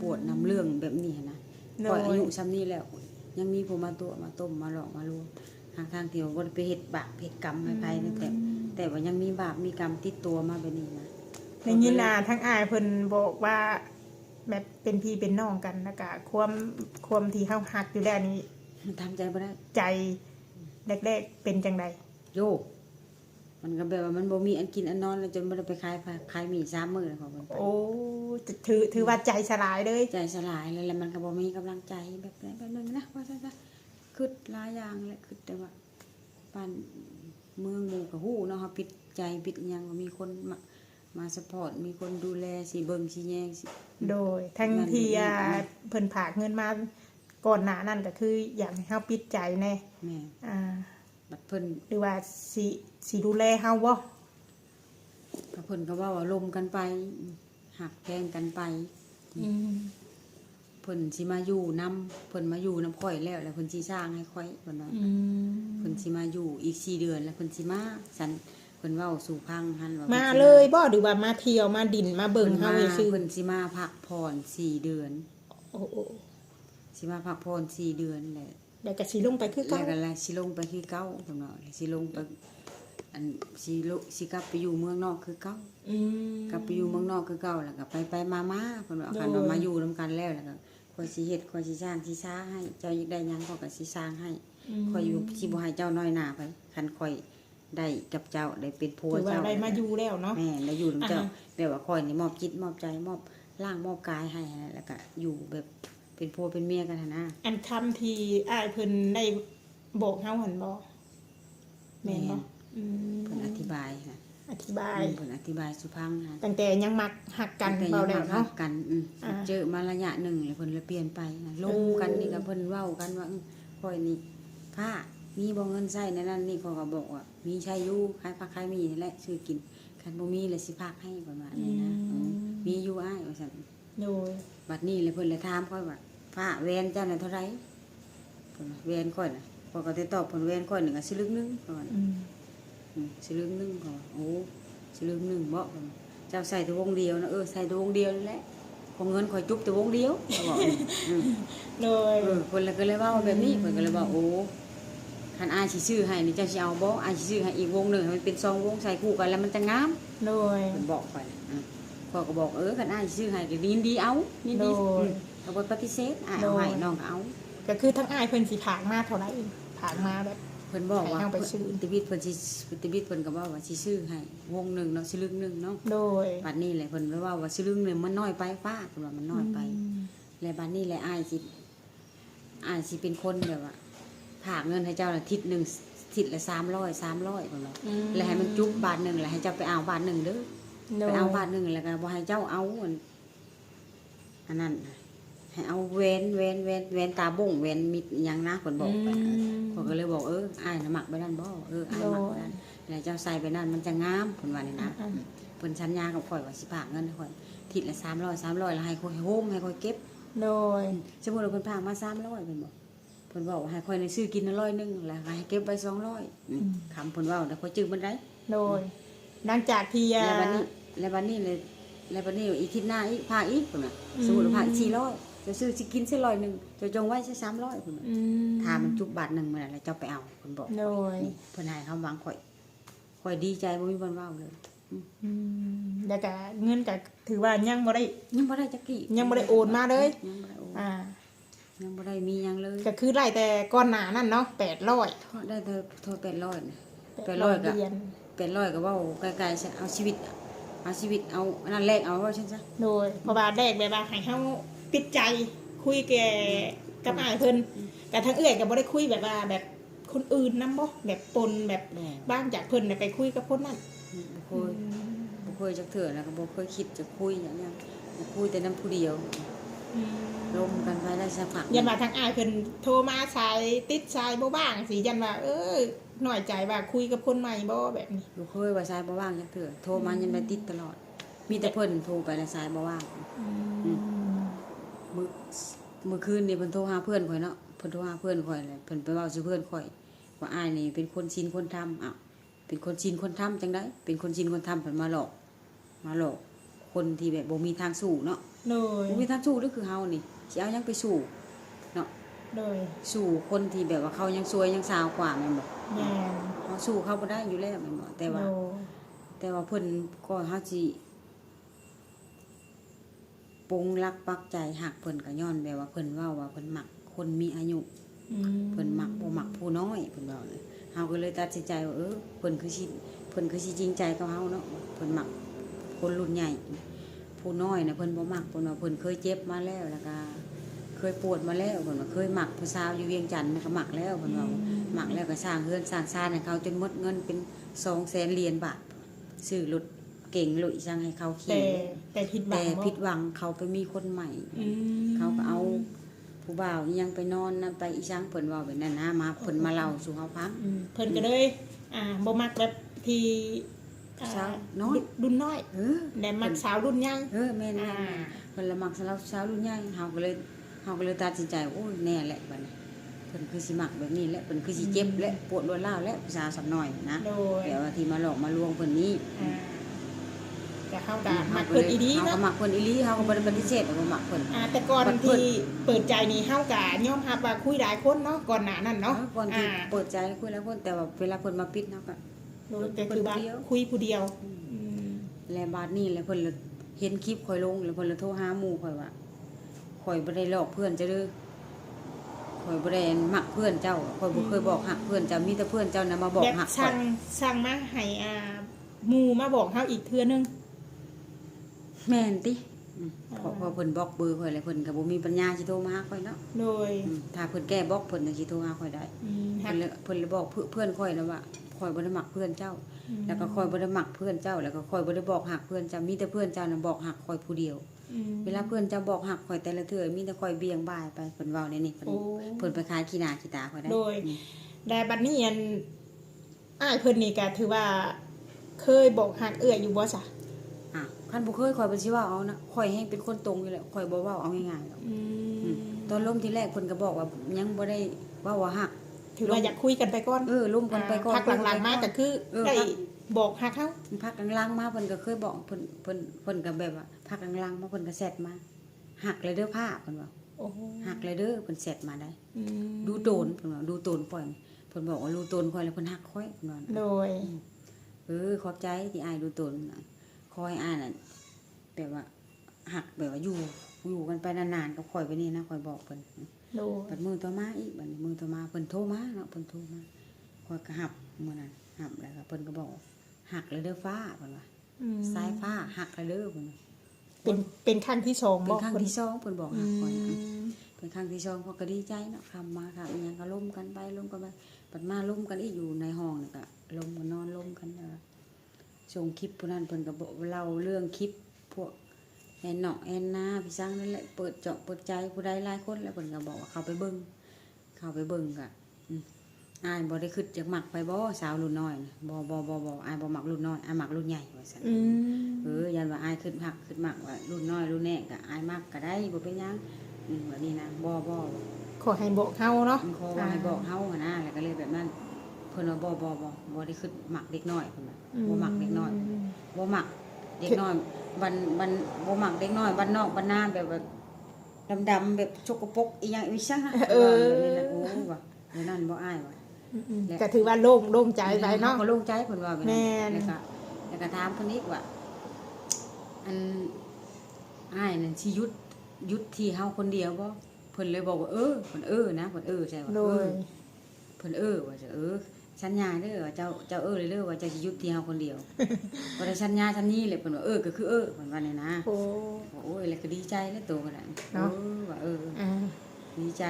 ปวดน้ำเรื่องแบบนี้นะข้อยอายุซ้ำนี้แล้ว ยังมีผู้มาตัวมาต้มมาหลอกมาลวงทางๆที่ว่าบ่ได้ไปเฮ็ดบาปเฮ็ดกรรมให้ใครนี่แต่ว่ายังมีบาปมีกรรมติดตัวมาแบบนี้นะ ได้ยินทั้งอ้ายเพิ่นบอกว่าแบบเป็นพี่เป็นน้องกันแล้วก็ความที่เฮาฮักอยู่แล้วนี่ มันทำใจบ่ได้ ใจแรกๆเป็นจังใด โยกมันก็แบบว่ามันบ่มีอันกินอันนอนแล้วจนบ่ได้ไปขายหมี่3มื้อแล้วของเพิ่นไป โอ้ถือว่าใจสลายเลย ใจสลายเลยแล้วมันก็บ่มีกำลังใจแบบไหนแบบนึงนะว่าซะคิดหลายอย่างแหละคิดแต่ว่าบ้านเมืองหมู่ก็ฮู้เนาะเฮาปิดใจปิดหยังว่ามีคนมาซัพพอร์ตมีคนดูแลสิเบิ่งสิแยงสิ โดยทั้งที่เพิ่นฝากเงินมาก่อนหน้านั้นก็คืออยากให้เฮาปิดใจแน่ แม่ บัดเพิ่น หรือว่าสิดูแลเฮาบ่ ก็เพิ่นก็ว่าลมกันไปหักแพงกันไปเพิ่นสิมาอยู่นํเพิ่นมาอยู่นํข่อยแล้วเพิ่นสิสร้างให้ข่อยเพิ่นว่าเพิ่นสิมาอยู่อีก4เดือนแล้วเพิ่นสิมาสันเพิ่นเว้าสู่พังหั่นว่า มา พิ่นสิ เลยบ่หรือว่ามาเที่ยวมาดินมาเบิ่งเฮา เพิ่น ซื่อ เพิ่นสิมาพักผ่อน4เดือน โอ้ สิมาพักผ่อน4เดือนแหละ เดี๋ยวก็สิลงไปคือ แล้ เก่าว ก็สิลงไปคือเก่าเพิ่นว่าสิลงไปอันสิกลับไปอยู่เมืองนอกคือเก่ากลับไปอยู่เมืองนอกคือเก่าแล้วก็ไปมาเพิ่นว่าคันว่ามาอยู่นํกันแล้วก็ข้อยสิเฮ็ดข้อยสิสร้างสิช้าให้เจ้าอยากได้หยังข้อยก็สิสร้างให้ข้อยอยู่สิบ่ให้เจ้าน้อยหน้าไปคันข้อยได้กับเจ้าได้เป็นผัว ถือว่า เจ้า ได้มาอยู่แล้วเนาะ แม่ได้อยู่นํเจ้าแบบว่าข้อยนี่มอบจิตมอบใจมอบร่างมอบกายให้แล้วก็อยู่แบบเป็นผัวเป็นเมียกันนะ อันคำที่อ้ายเพิ่นได้บอกเฮาหั่นบ่แม่นบ่ เพิ่นอธิบายนะ อธิบาย เพิ่นอธิบายสุพังนะ ตั้งแต่ยังมักหักกัน แต่ เบา ยัง แล้ว มา เนาะ กันเจอมาระยะหนึ่งแล้วเพิ่นเลยเปลี่ยนไปนะลงกันนี่ก็เพิ่นเว้ากันว่าค่อยนี่ผ้ามีบ่เงินใช้ในนั้นนี่เขาก็บอกว่ามีใช้อยู่ขายผักขายมีนี่แหละซื้อกินคันบ่มีเลยสิพากให้ประมาณนี้นะมีอยู่อ้ายว่าซั่น โดย บัดนี้เลยเพิ่นเลยถามค่อยว่าผ้าแหวนเจ้าน่ะเท่าไหร่เพิ่นว่าแหวนค่อยน่ะข้อยก็ได้ตอบเพิ่นแหวนค่อยหนึงก็สิลึกนึงประมาณ สิลึงนึงเขาว่าโอ้สิลึงนึงบ่เจ้าใส่แต่วงเดียวนะใส่แต่วงเดียวนั่นแหละของเงินข่อยจุบแต่วงเดียวเขาบอก โดย คนละก็เลยว่าแบบนี้เพิ่นก็เลยว่าโอ้คันอายสิซื้อให้นี่เจ้าสิเอาบ่อายสิซื้อให้อีกวงหนึงให้มันเป็น2วงใส่คู่กันแล้วมันจะงาม โดย เพิ่นบอกข่อยข้อยก็บอกคันอายสิซื้อให้ก็ยินดีเอายินดีก็บ่ปฏิเสธอายเอาให้น้องก็เอา ก็คือทั้งอ้ายเพิ่นสิผากมาเท่าไหร่ผากมาแบบ เพิ่นบอกว่า ให้เอาไปซื้อ ติบิดเพิ่นสิติบิดเพิ่นก็ว่าสิซื้อให้วงหนึงเนาะสิลึกนึงเนาะ โดย บัดนี้แหละเพิ่นว่าสิลึงเนี่ยมันน้อยไปป้าเพิ่นว่ามันน้อยไปแล้วบัดนี้แหละอ้ายสิเป็นคนแบบว่าฝากเงินให้เจ้าละทิศนึงทิศละ300เพิ่นว่าแล้วให้มันจุบบาทนึงแล้วให้เจ้าไปเอาบาทนึงเด้อไปเอาบาทนึงแล้วก็บ่ให้เจ้าเอาอันนั้นให้เอาแหวนตาบ่งแหวนมิดหยังนะเพิ่นบอกไปเพิ่นก็เลยบอกอ้ายน่ะมักไปนั่นบ่อ้ายมักไปนั่นแล้วเจ้าใส่ไปนั่นมันจะงามเพิ่นว่านี่นะ เพิ่นสัญญากับข่อยว่าสิฝากเงินให้ข่อยทิศละ300แล้วให้ข่อยโฮมให้ข่อยเก็บ โดย สมมุติว่าเพิ่นฝากมา300เพิ่นบอกเพิ่นบอกว่าให้ข่อยในซื้อกิน100นึงแล้วให้เก็บไว้200คำเพิ่นเว้าแล้วข่อยจื้อมันได้ โดยหลังจากที่แล้วบัดนี้อีกทิศหน้าอีกฝากอีกเพิ่นน่ะสมมุติว่าฝาก400จะซื้อสิกินสิ100นึงจะจงไว้ซะ300เพิ่นน่ะถ้ามันจุบบาทนึงมื้อนั้นแล้วเจ้าไปเอาเพิ่นบอก โดย เพิ่นให้คำหวังข่อยดีใจบ่มีเพิ่นเว้าเลย แล้วก็เงินก็ถือว่ายังบ่ได้ ยังบ่ได้จักกี่ ยังบ่ได้โอนมาเลย ยังบ่ได้โอนยังบ่ได้มีหยังเลย ก็คือไล่แต่ก่อนหน้านั้นเนาะ800 ได้แต่โทษ800นะ800ก็ เดือน 800ก็เว้าไกลๆซะเอาชีวิตเอาอันนั้นแลกเอาว่าซั่นซะ โดยเพราะว่าแรกแบบว่าให้เฮาปิดใจคุยกับอ้ายเพิ่นแต่ทั้งเอื้อยก็บ่ได้คุยแบบว่าแบบคนอื่นนำบ่แบบปนแบบบ้างจากเพิ่นน่ะไปคุยกับคนนั้น บ่เค ยจักเทื่อแล้วก็บ่เคยคิดจะคุยอย่างเนี้ยจะคุยแต่นำผู้เดียวลมกันไปได้สักพัก ยันว่าทางอ้ายเพิ่นโทรมาสายติดสายบ่บ้างสิยันว่าน้อยใจว่าคุยกับคนใหม่บ่แบบนี้ บ่เคยว่าสายบ่ว่างจักเทื่อโทรมายันไปติดตลอด มีแต่เพิ่นโทรไปแล้วสายบ่ว่างมื้อคืนนี่เพิ่นโทรหาเพื่อนข่อยเนาะเพิ่นโทรหาเพื่อนข่อยเลยเพิ่นไปเว้าซื่อเพื่อนข่อยว่าอ้ายนี่เป็นคนชินคนทำอ้าวเป็นคนชินคนทำจังได๋เป็นคนชินคนทำเพิ่นมาหลอกคนที่แบบบ่มีทางสู้เนาะ โดย บ่มีทางสู้ก็คือเฮานี่สิเอาหยังไปสู้เนาะ โดย สู้คนที่แบบว่าเขายังซวยยังสาวกว่าแม่นบ่ แม่น เฮาสู้เขาบ่ได้อยู่แล้วแม่นบ่แต่ว่า โดย เพิ่นก็เฮาสิปรุงรักปักใจหักเพิ่นก็ย้อนแบบว่าเพิ่นเว้าว่าเพิ่นมักคนมีอายุเพิ่นมักบ่มักผู้น้อยเพิ่นเว้าเลยเฮาก็เลยตัดสินใจว่าเพิ่นคือสิจริงใจกับเฮาเนาะเพิ่นมักคนรุ่นใหญ่ผู้น้อยน่ะเพิ่นบ่มักเพิ่นว่าเพิ่นเคยเจ็บมาแล้วแล้วก็เคยปวดมาแล้วเพิ่นว่าเคยมักผู้สาวอยู่เวียงจันทน์ก็มักแล้วเพิ่นว่ามักแล้วก็สร้างเรือนสร้างศาลให้เขาจนหมดเงินเป็น 200,000 เหรียญบาทซื้อรถเก่งลุยจังให้เขาขี่ แต่ผิดหวั แต่ งบ่ ผิดหวังเขาไปมีคนใหม่ เขาก็เอาผู้บ่าวอีหยังไปนอนนั่นไปอีช่างเพิ่นเว้าแบบนั้นนะมาเพิ่นมาเล่าสู่เฮาฟัง เพิ่นก็เลยบ่มักแบบที่สาวน้อย รุ่นน้อยแต่มักสาวรุ่นยัง แม่นๆเพิ่นละมักสาวรุ่นใหญ่เฮาก็เลยตัดสินใจโอ้ยแน่แหละบัดนี้เพิ่นคือสิมักแบบนี้แหละเพิ่นคือสิเจ็บและปวดรวดร้าวและผู้สาวสำน้อยนะ โดย แต่ว่าที่มาหลอกมาลวงเพิ่นนี้ แต่เฮาก็มักเพิ่นอีดี เฮา เนาะ ก็มักเพิ่นอีหลีเฮาก็บ่ได้ปฏิเสธว่ามักเพิ่น แต่ก่อนที่เปิดใจนี่เฮาก็ยอมรับว่าคุยหลายคนเนาะก่อนหน้านั้นเนาะ ก่อนที่เปิดใจคุยแล้วเพิ่นแต่ว่าเวลาเพิ่นมาปิดเนาะก็ แต่คือว่าคุยผู้เดียว แล้วบาดนี้แล้วเพิ่นเลยเห็นคลิปข่อยลงแล้วเพิ่นเลยโทรหาหมู่ข่อยว่าข่อยบ่ได้หลอกเพื่อนเจ้าเด้อข่อยบ่ได้มักเพื่อนเจ้าข่อยบ่เคยบอกหักเพื่อนเจ้ามีแต่เพื่อนเจ้าน่ะมาบอกหักข่อย สั่งมาให้หมู่มาบอกเฮาอีกเทื่อนึง แม่นติพอเพิ่นบล็อกเบอร์ข่อยแล้วเพิ่นก็บ่มีปัญญาสิโทรมาหาข่อยเนาะ โดย ถ้าเพิ่นแก้บล็อกเพิ่นก็สิโทรหาข่อยได้เพิ่นเลยบอกเพื่อนข่อยนะว่าข่อยบ่ได้มักเพื่อนเจ้า แล้วก็ข่อยบ่ได้มักเพื่อนเจ้าแล้วก็ข่อยบ่ได้บอกหักเพื่อนเจ้ามีแต่เพื่อนเจ้าน่ะบอกหักข่อยผู้เดียวเวลาเพื่อนเจ้าบอกหักข่อยแต่ละเทื่อมีแต่ข่อยเบี่ยงบ่ายไปเพิ่นเว้าในนี้เพิ่นไปขายขี้หน้าขี้ตาข่อยได้ โดยแต่บัดนี้อ้ายเพิ่นนี่ก็ถือว่าเคยบอกหักเอื้อยอยู่บ่ซะ คันบ่เคยข่อยบ่สิเว้าเอานะข่อยแฮงเป็นคนตรงอยู่แล้วข่อยบ่เว้าเอาง่ายๆหรอกตอนล้มทีแรกเพิ่นก็บอกว่ายังบ่ได้เว้าว่าหัก ถือว่าอยากคุยกันไปก่อน ล้มกันไปก่อน พักหลังๆมาก็คือได้บอกหักเฮา พักหลังๆมาเพิ่นก็เคยบอกเพิ่นก็แบบว่าพักหลังๆมาเพิ่นก็แซดมาหักเลยเด้อผ้าเพิ่นว่า โอ้โห หักเลยเด้อเพิ่นแซดมาได้ดูโตนเพิ่นว่าดูโตนข่อยเพิ่นบอกว่าดูโตนข่อยแล้วเพิ่นหักข่อยเพิ่นว่า โดย ขอบใจที่อ้ายดูโตนคอยอ้ายน่ะแบบว่าหักแบบว่าอยู่กันไปนานๆกับข่อยไปนี่นะข่อยบอกเพิ่น โดย บัดมือต่อมาอีกบัดมือต่อมาเพิ่นโทรมาเนาะเพิ่นโทรมาข่อยก็หับมื้อนั้นหับแล้วก็เพิ่นก็บอกหักเลยเด้อฟ้าเพิ่นว่าสายฟ้าหักเลยเด้อเพิ่นว่า เป็นครั้งที่สอง เป็นครั้งที่2เพิ่นบอกหักข่อยนะ อืม เป็นครั้งที่2พอก็ดีใจเนาะคำมาค่ะอีหยังก็ล้มกันไปบัดมาล้มกันอีกอยู่ในห้องนี่ก็ล้มกันนอนล้มกันส่งคลิปผู้นั้นเพิ่นก็บอกเล่าเรื่องคลิปพวกแอนนอกแอนนาพี่ซังนั่นแหละเปิดเจาะเปิดใจผู้ใดหลายคนแล้วเพิ่นก็บอกว่าเข้าไปเบิ่งก็อ้ายบ่ได้คิดจักมักไปบ่สาวรุ่นน้อยบ่อ้ายบ่มักรุ่นน้อยอ้ายมักรุ่นใหญ่ว่าซั่นยันว่าอ้ายคิดมักว่ารุ่นน้อยรุ่นแน่ก็อ้ายมักก็ได้บ่เป็นหยังแบบนี้นะบ่ ขอให้บอกเฮาเนาะ ขอว่าให้บอกเฮาหั่นนะแล้วก็เลยแบบนั้นเพิ่นว่าบ่ได้คิดมักเด็กน้อยเพิ่นว่าบ่มักเด็กน้อยบ่มักเด็กน้อยบันบ่มักเด็กน้อยบ้านนอกบ้านนาแบบว่าดำๆแบบชกปรกอีหยังอีซั่นนะแบบนี้นะโอ้ว่าเดี๋ยวนั้นบ่อายว่ะ ก็ถือว่าโล่งใจไปเนาะ ก็โล่งใจเพิ่นว่าแบบ แม่ นั้น น แล้วก็ถามเพิ่นอีกว่าอันอ้ายนั่นสิหยุดที่เฮาคนเดียวบ่เพิ่นเลยบอกว่าเพิ่นนะเพิ่นใช่ว่า โดย เพิ่นว่าจะสัญญาเด้อว่าเจ้าเลยเด้อว่าเจ้าสิหยุดที่เฮาคนเดียวบ่ได้สัญญาซั่นนี้เลยเพิ่นว่าก็คือเพิ่นว่านี่นะ โอ้ แล้วก็ดีใจแล้วโตก็ได้ เนาะ ว่าดีใจ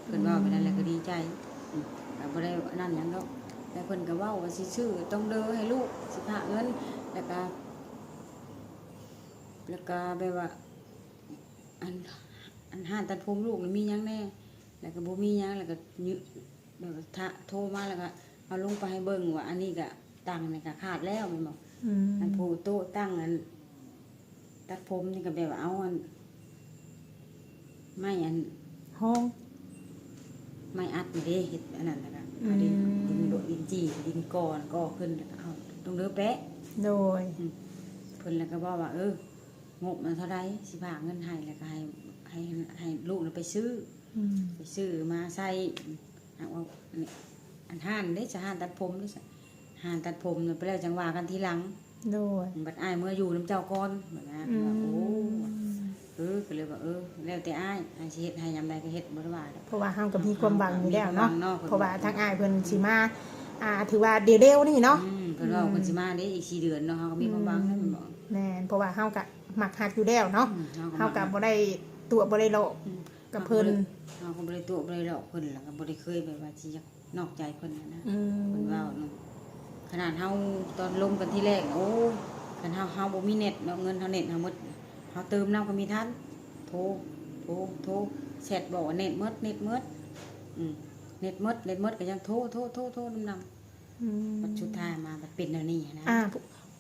เพิ่นว่าไปนั่นแหละก็ดีใจก็บ่ได้นั่นหยังดอกแต่เพิ่นก็เว้าว่าสิซื้อต้องเด้อให้ลูกสิพาเงินแล้วก็ แล้วก็แบบว่าอันห้านตัดผมลูกน่ะมีหยังแน่แล้วก็บ่มีหยังแล้วก็ยึแบบว่าโทรมาแล้วก็เอาลงไปให้เบิ่งว่าอันนี้ก็ตังค์นี่ก็ขาดแล้วแม่นบ่อันผู้โต๊ะตั้งอันตัดผมนี่ก็แบบว่าเอาอันไม้อัน ห้อง ไม้อัดนี่เด้เฮ็ดอันนั้นแล้วก็เอาดินโดดดินจี้ดินก่อนก่อขึ้นแล้วก็เอาตรงเด้อแปะ โดย เพิ่นแล้วก็บอกว่างบมันเท่าใดสิพาเงินให้แล้วก็ให้ลูกน่ะไปซื้อไปซื้อมาใส่หากว่าอันห้านเด้จะห้านตัดผมเด้จะห้านตัดผมเนี่ยไปแล้วจังว่ากันทีหลัง โดย บัดอ้ายเมื่ออยู่น้ำเจ้าก่อนแบบนั้นว่าโอ้ก็เลยว่าแล้วแต่อ้ายสิเฮ็ดให้ยามใดก็เฮ็ดบ่ได้ว่าดอก เพราะว่าเฮาก็มีความหวังอยู่แล้วเนาะ มีความหวังเนาะ เพราะว่าทางอ้ายเพิ่นสิมาถือว่าเร็วๆนี่เนาะ เพิ่นว่าเพิ่นสิมาเด้อีก4 เดือนเนาะเฮาก็มีความหวังแล้วมันบอก แม่นเพราะว่าเฮาก็มักฮักอยู่แล้วเนาะ เฮาก็บ่ได้ตัวบ่ได้โลกกับเพิ่น เฮาก็บ่ได้ตัวบ่ได้หลอกเพิ่นแล้วก็บ่ได้เคยแบบว่าสิอยากนอกใจเพิ่นนะเพิ่นว่าเนาะขนาดเฮาตอนลงกันที่แรกโอ้คันเฮาบ่มีเน็ตเนาะเงินเฮาเน็ตเฮาหมดเฮาเติมน้ำก็มีทันโทรแชทบอกว่าเน็ตหมดเน็ตหมดเน็ตหมดก็ยังโทรนำปัจจุบันมาแบบเป็นแนวนี้นะ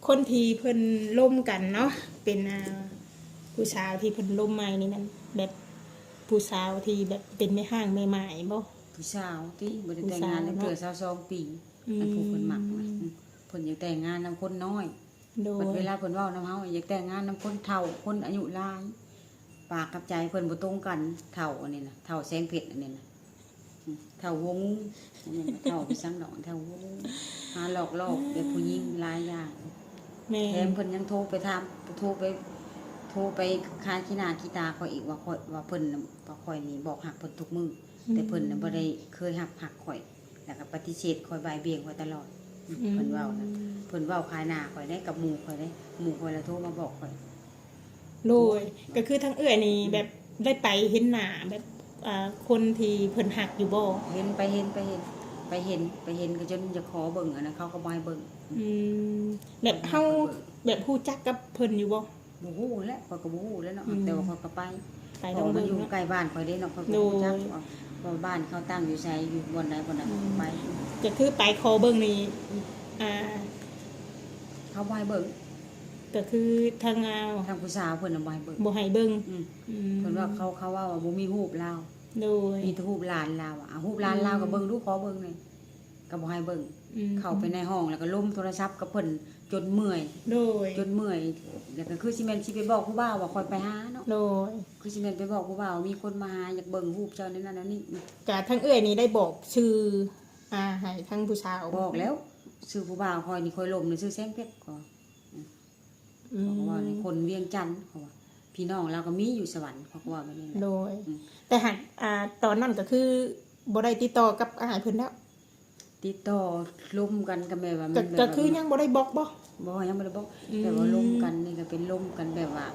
คนที่เพิ่นล่มกันเนาะเป็นผู้สาวที่เพิ่นล่มใหม่นี่มันแบบผู้สาวที่แบบเป็นแม่ห้างแม่หมายบ่ ผู้สาวที่บ่ได้แต่งงานตั้งแต่22 ปีอันผู้เพิ่นมักนะเพิ่นอยากแต่งงานนำคนน้อย โดย เวลาเพิ่นเว้านำเฮาอยากแต่งงานนำคนเฒ่าคนอายุหลายปากกับใจเพิ่นบ่ตรงกันเฒ่าอันนี้น่ะเฒ่าแสงเพชรอันนี้น่ะเฒ่าหัวงูอันนี้น่ะเฒ่าไปซังดอกเฒ่าหัวงูหาหลอกเด็กผู้หญิงหลายอย่าง แม่ แถมเพิ่นยังโทรไปถามโทรไปคาขี้หน้าขี้ตาข่อยอีกว่าข่อยว่าเพิ่นน่ะว่าข่อยนี่บอกหักเพิ่นทุกมื้อแต่เพิ่นน่ะบ่ได้เคยหักข่อยแล้วก็ปฏิเสธข่อยบ่ายเบี่ยงข่อยตลอดเพิ่นเว้านะเพิ่นเว้าคายหน้าข่อยได้กับหมู่ข่อยได้หมู่ข่อยแล้วโทรมาบอกข่อย โดยก็คือทั้งเอื้อยนี่แบบได้ไปเห็นหน้าแบบคนที่เพิ่นหักอยู่บ่ เห็นก็จนจะขอเบิ่งอันนั้นเขาก็บ่ให้เบิ่ง แบบเฮาแบบฮู้จักกับเพิ่นอยู่บ่ บ่ฮู้แหละข่อยก็บ่ฮู้แล้วเนาะแต่ว่าข่อยก็ไป ไป เพ ลอง ราะมั เบิ่ น ง อยู่ เนาะ ใกล้บ้านข่อยเด้เนาะข่อยก็รู้จักว่าบ้านเขาตั้งอยู่ไสอยู่บ่อนใดข่อยก็ไป ก็คือไปขอเบิ่งนี่เขาบ่ให้เบิ่ง ก็คือทางทางผู้สาวเพิ่นน่ะบ่ให้เบิ่ง บ่ให้เบิ่ง เพิ่นว่าเขาว่าบ่มีรูปลาว โดย มีแต่รูปหลานลาวรูปหลานลาวก็เบิ่งดูขอเบิ่งหน่อยก็บ่ให้เบิ่งเข้าไปในห้องแล้วก็ล้มโทรศัพท์กับเพิ่นจนเมื่อย โดย แล้วก็คือสิแม่นสิไปบอกผู้บ่าวว่าค่อยไปหาเนาะ โดย คือสิแม่นไปบอกผู้บ่าวมีคนมาหาอยากเบิ่งรูปเจ้านั่นนั่นนี่ กะทั้งเอื้อยนี่ได้บอกชื่อให้ทั้งผู้สาว บอกแล้วชื่อผู้บ่าวค่อยนี่ค่อยล้มนี่ชื่อแสงเพชรก็เขาก็ว่าในคนเวียงจันทน์เขาว่าพี่น้องเราก็มีอยู่สวรรค์เขาก็ว่าแบบนี้แหละ โดยแต่หากตอนนั้นก็คือบ่ได้ติดต่อกับอ้ายเพิ่นแล้ว ติดต่อล้มกันก็แม่ว่ามัน ก็คือยังบ่ได้บอกบ่ บ่ยังบ่ได้บอกแต่ว่าล้มกันนี่ก็เป็นล้มกันแบบว่า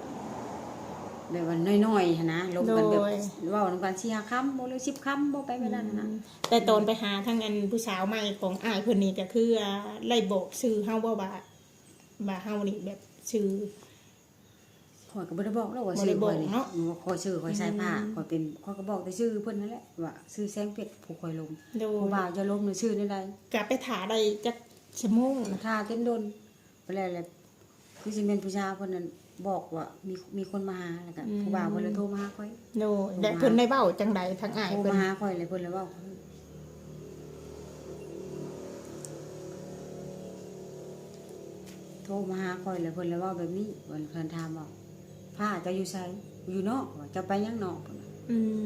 น้อยๆหันนะล้มกันแบบเว้านำกัน4-5 คำบ่หรือ10 คำบ่ไปแบบนั้นนะ แต่ตอนไปหาทางอันผู้สาวใหม่ของอ้ายเพิ่นนี่ก็คือไล่บอกชื่อเฮาว่าเฮานี่แบบชื่อ ข่อยก็บ่ได้บอกแล้วว่าชื่อข่อยนี่ว่าข่อยชื่อข่อยใส่ผ้าข่อยเป็นข่อยก็บอกแต่ชื่อเพิ่นนั่นแหละว่าชื่อแสงเพชรผู้ข่อยลม โดย ผู้บ่าวจะลมหรือชื่อนั่นใด กะไปถาได้จักชั่วโมงนะ ถ้าเต้นดนไปแล้วแหละคือสิเป็นผู้ชายคนนั้นบอกว่ามีคนมาหาแล้วก็ผู้บ่าวเพิ่นเลยโทรมาหาข่อย โดยและเพิ่นได้เว้าจังใดทางอ้าย โทร เพิ่น มาหาข่อยเลยเพิ่นเลยเว้าโทรมาหาข่อยเลยเพิ่นเลยเว้าแบบนี้เพิ่นถามว่าผ้าเจะอยู่ไสอยู่นอกว่าจะไปยังนอกเพิ่นว่า